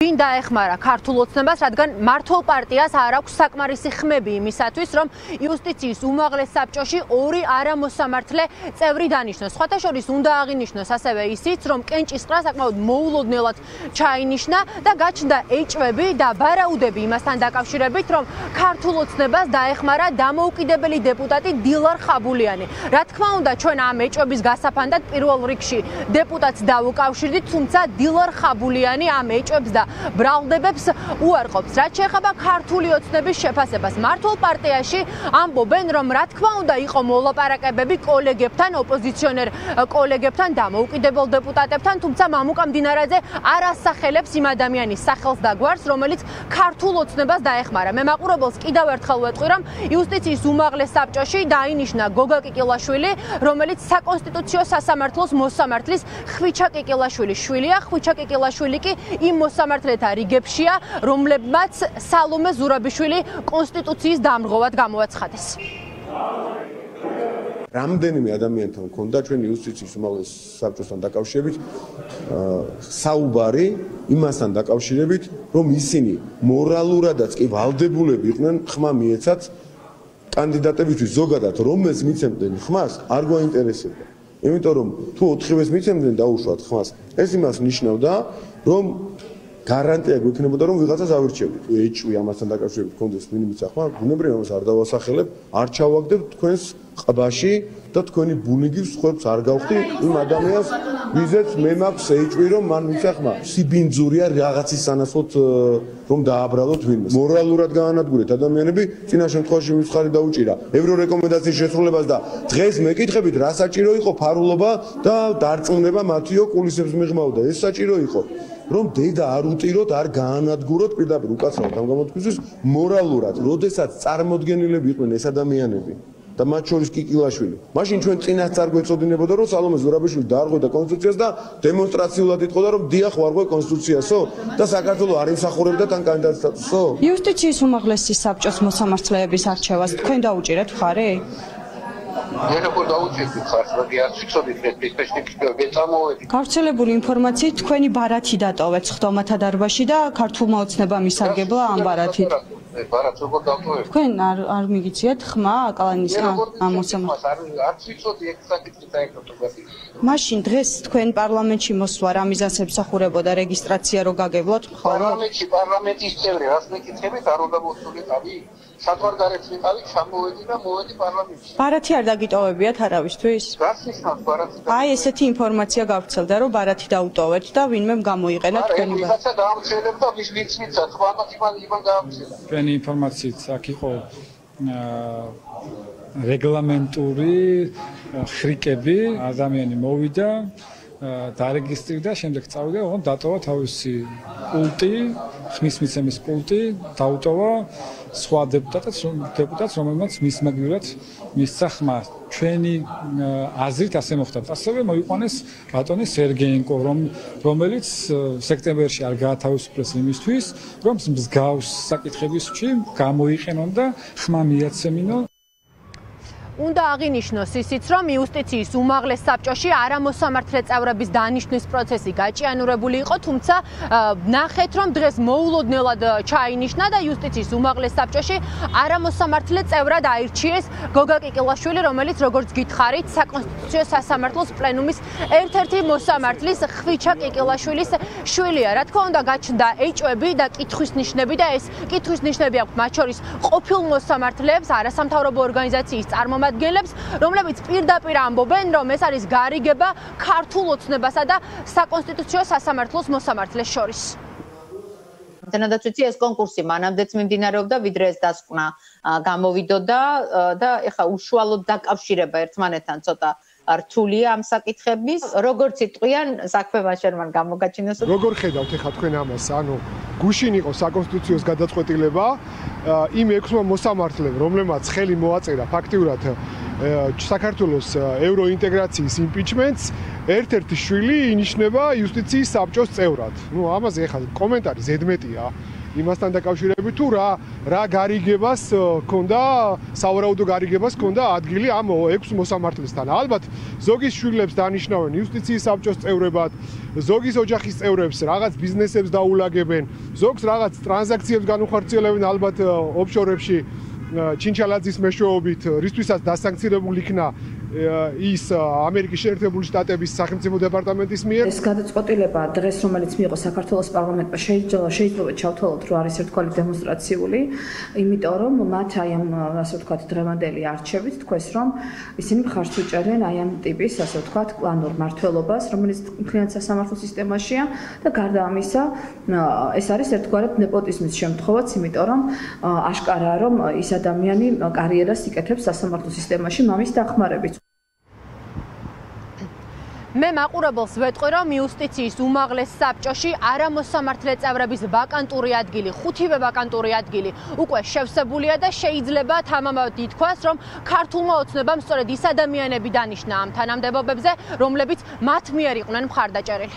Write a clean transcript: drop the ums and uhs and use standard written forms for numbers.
ვინ დაეხმარა ქართულ ოცნებას, რადგან მართლ პარტიას არ აქვს საკმარისი ხმები იმისათვის, რომ იუსტიციის უმაღლეს საბჭოში ორი არამოსამართლე წევრი დანიშნოს. სხვათა შორის უნდა აღინიშნოს ასევე ისიც, რომ კენჭისყრა საკმაოდ მოულოდნელად ჩაინიშნა და გაჩნდა ეჭვები და ვარაუდები იმასთან დაკავშირებით, რომ ქართულ ოცნებას დაეხმარა დამოუკიდებელი დეპუტატი დილარ ხაბულიანი. რა თქმა უნდა, ჩვენ ამ ეჭვების გასაფანდად პირველ რიგში დეპუტატს დავუკავშირდით, თუმცა დილარ ხაბულიანი ამ ეჭვებს და ბრალდებებს უარყოფს. რაც შეეხება ქართული ოცნების შეფასებას, მართლ პარტიაში ამბობენ, რომ რა თქმა უნდა იყო მოლაპარაკებები კოლეგებთან, ოპოზიციონერ კოლეგებთან, დამოუკიდებელ დეპუტატებთან, თუმცა მამუკა მდინარაძე არ ასახელებს იმ ადამიანის სახელს და გვარს, რომელიც ქართულ ოცნებას დაეხმარა. მე მაყურებელს კიდევ ერთხელ ვეტყვი, რომ იუსტიციის უმაღლეს საბჭოში დაინიშნა გოგა კიკილაშვილი, რომელიც საკონსტიტუციო სასამართლოს მოსამართლის ხვიჩა კიკილაშვილის შვილია. ხვიჩა კიკილაშვილი კი იმ მოსამართლეთა რიგებშია, რომლებმაც სალომე ზურაბიშვილი კონსტიტუციის დამრღვევად გამოაცხადეს. რამდენიმე ადამიანთან მქონდა ჩვენ იუსტიციის უმაღლეს საბჭოსთან დაკავშირებით საუბარი იმასთან დაკავშირებით, რომ ისინი მორალურადაც კი ვალდებულები იყვნენ ხმა მიეცათ კანდიდატებისთვის ზოგადად რომელს მიცემდნენ ხმას არ გვაინტერესებდა. იმიტომ რომ თუ 4-ვეს მიცემდნენ დაუშვათ ხმას, ეს იმას ნიშნავდა, რომ გარანტია გვექნებოდა, რომ ვიღაცას ავირჩევთ. თუ ეჭვი ამასთან დაკავშირებით გქონდეს ვინმე ხმა, ბუნებრივია ამას არ დავასახელებ, არ ჩავაგდებ თქვენს ყბაში და თქვენი ბუნიგის ხმებს არ გავხდი იმ ადამიანს, ვიზეც მე მაქვს ეჭვი, რომ მან მიცე ხმა. სიბინძურია რაღაცის სანაცვლოდ რომ დააბრალოთ ვინმე. მორალურად გაანადგურეთ ადამიანები, წინა შემთხვევაში მისხარი დაუჭირა ევრორეკომენდაციის შესრულებას და დღეს მეკითხებით, რა საჭირო იყო ფარულობა და დარწმუნება მათიო კულისებს მიღმავდა. ეს საჭირო იყო რომ დედა არ უტიროთ, არ გაანადგუროთ პირდაპირ უკაცრავად ამ გამოთქვისთვის მორალურად, როდესაც წარმოდგენილები იყვნენ ეს ადამიანები და მათ შორის კიკილაშვილი. მაშინ ჩვენ წინასწარ გვეწოდინებოდა, რომ სალომე ზურაბიშვილი დაარღვევდა კონსტიტუციას და დემონსტრაციულად იტყოდა, რომ დიახ ვარღვე კონსტიტუციასო და საქართველოს არ იმსახურებდა თან კანდიდატ სტატუსსო. იუსტიციის უმაღლესი საბჭოს მოსამართლეების არჩევას თქვენ დაუჭირეთ ხარი? მე როგორ დაუჭირდი ხარს, რაგი არ ვიცოდით მე წამოვედი. გავრცელებული ინფორმაციით თქვენი ბარათი დატოვეთ სხდომათა დარბაზში და ქართულმა ოცნებამ ისარგებლა ამ ბარათით. ბარათს როგორ დავტოვებ? თქვენ არ მიგიციეთ ხმა აკალანისა ამ მოსამართლეებს? არ ვიცოდი ეგ საკითხი დაეკროტობდი. მაშინ დღეს თქვენ პარლამენტში მოსვლა რა მიზანს ემსახურებოდა რეგისტრაცია რო გაგებლოთ მხოლოდ? პარლამენტის წევრი რას მეკითხებით, არ უნდა მოსულიყავი? საკვარგარეთ ვიყავი, ჩამოვედი და მოვედი პარლამენტში. ბარათი არ დაგიტოვებიათ არავისთვის? რას ნიშნავს ბარათი? აი ესეთი ინფორმაცია გავრცელდა, რომ ბარათი დაუტოვეთ და ვინმემ გამოიყენა თქვენი ბარათი. ვიღაცა დაამცირებდა, ვის ვიცით, თქვენაც იმან გაამცირა. თქვენი ინფორმაციით აქ იყო რეგლამენტური ხრიკები, ადამიანი მოვიდა, დარეგისტრირდა, შემდეგ წავიდა, ოღონდ დატოვა თავისი პულტი, ხმის მიცემის პულტი, დაუტოვა სხვა დეპუტატს, რომელმაც მის მაგივრად მისცა ხმა. ჩვენი აზრით ასე მოხდა. ასევე მოიყვანეს ბატონი სერგეენკო, რომელიც სექტემბერში არ გაათავისუფლეს იმისთვის, რომ მსგავს საკითხებისში გამოიყენონ და ხმა მიაცემინონ. უნდა აღინიშნოს ისიც, რომ იუსტიციის უმაღლეს საბჭოში არამოსამართლე წევრების დანიშნვის პროცესი გაჭიანურებული იყო, თუმცა ნახეთ, რომ დღეს მოულოდნელად ჩაინიშნა და იუსტიციის უმაღლეს საბჭოში არამოსამართლე წევრად აირჩიეს გოგა კიკილაშვილი, რომელიც როგორც გითხარით, საკონსტიტუციო სასამართლოს პლენუმის ერთ-ერთი მოსამართლის ხვიჩა კიკილაშვილის შვილია. რა თქმა უნდა, გაჩნდა ეჭვები და კითხვის ნიშნები და ეს კითხვის ნიშნები აქვს მათ შორის ყოფილ მოსამართლეებს, არასამთავრობო ორგანიზაციის წარმომადგენლებს, რომლებიც პირდაპირ ამბობენ, რომ ეს არის გარიგება ქართულ ოცნებასა და საკონსტიტუციო სასამართლოს მოსამართლეს შორის. თუნდაც ვიცი ეს კონკურსი მანამდეც მიმდინარეობდა, ვიდრე ეს დასკვნა გამოვიდოდა და ეხა უშუალოდ დაკავშირება ერთმანეთთან ცოტა რთულია ამ საკითხების. როგორც იტყვიან, საქმე მაშინ მან გამოგაჩინოს. როგორ ხედავთ ეხა თქვენ ამას? ანუ გუშინ იყო საკონსტიტუციოს გადაწყვეტილება იმ 6 მოსამართლემ, რომლებმაც ხელი მოაწერა ფაქტიურად საქართველოს ევროინტეგრაციის იმპიჩმენტს, ერთ-ერთი შვილი ინიშნება იუსტიციის საბჭოს წევრად. ნუ ამაზე ეხლა კომენტარი ზედმეტია. იმასთან დაკავშირებით თუ რა გარიგებას ქონდა, სავარაუდო გარიგებას ქონდა ადგილი ამ 6 მოსამართლესთან. ალბათ ზოგის შვილებს დანიშნავენ იუსტიციის საბჭოს წევრებად, ზოგის ოჯახის წევრებს რაღაც ბიზნესებს დაულაგებენ, ზოგს რაღაც ტრანზაქციებს განუხორციელებენ ალბათ ოფშორებში ჩინჩალაძის მეშვეობით, რისთვისაც დასანქცირებული იქნა ის ამერიკის შეერთებული შტატების სახელმწიფო დეპარტამენტის მიერ. ეს გადაწყვეტილება დღეს, რომელიც მიიღო საქართველოს პარლამენტმა, შეიძლება ჩავთვალოთ, რომ არის ერთგვარი დემონსტრაციული, იმიტომ რომ მათ აი ამ ასე ვთქვათ დღევანდელი არჩევით თქვეს, რომ ისინი მხარს უჭერენ აი ამ ტიპის ასე ვთქვათ კლანურ მმართველობას, რომელიც მთლიან სასამართლო სისტემაშია და გარდა ამისა, ეს არის ერთგვარად ნეპოტიზმის შემთხვევაც, იმიტომ რომ აშკარაა, რომ ის ადამიანი კარიერას იკეთებს სასამართლო სისტემაში მამის დახმარებით. მე მაყურებელს ვეტყვი, რომ იუსტიციის უმაღლეს საბჭოში არამოსამართლე წევრების ვაკანტური ადგილი, 5-ვე ვაკანტური ადგილი უკვე შევსებულია და შეიძლება თამამად ითქვას, რომ ქართულმა ოცნებამ სწორედ ის ადამიანები დანიშნა ამ თანამდებობებზე, რომლებიც მათ მიერ იყვნენ მხარდაჭერილი.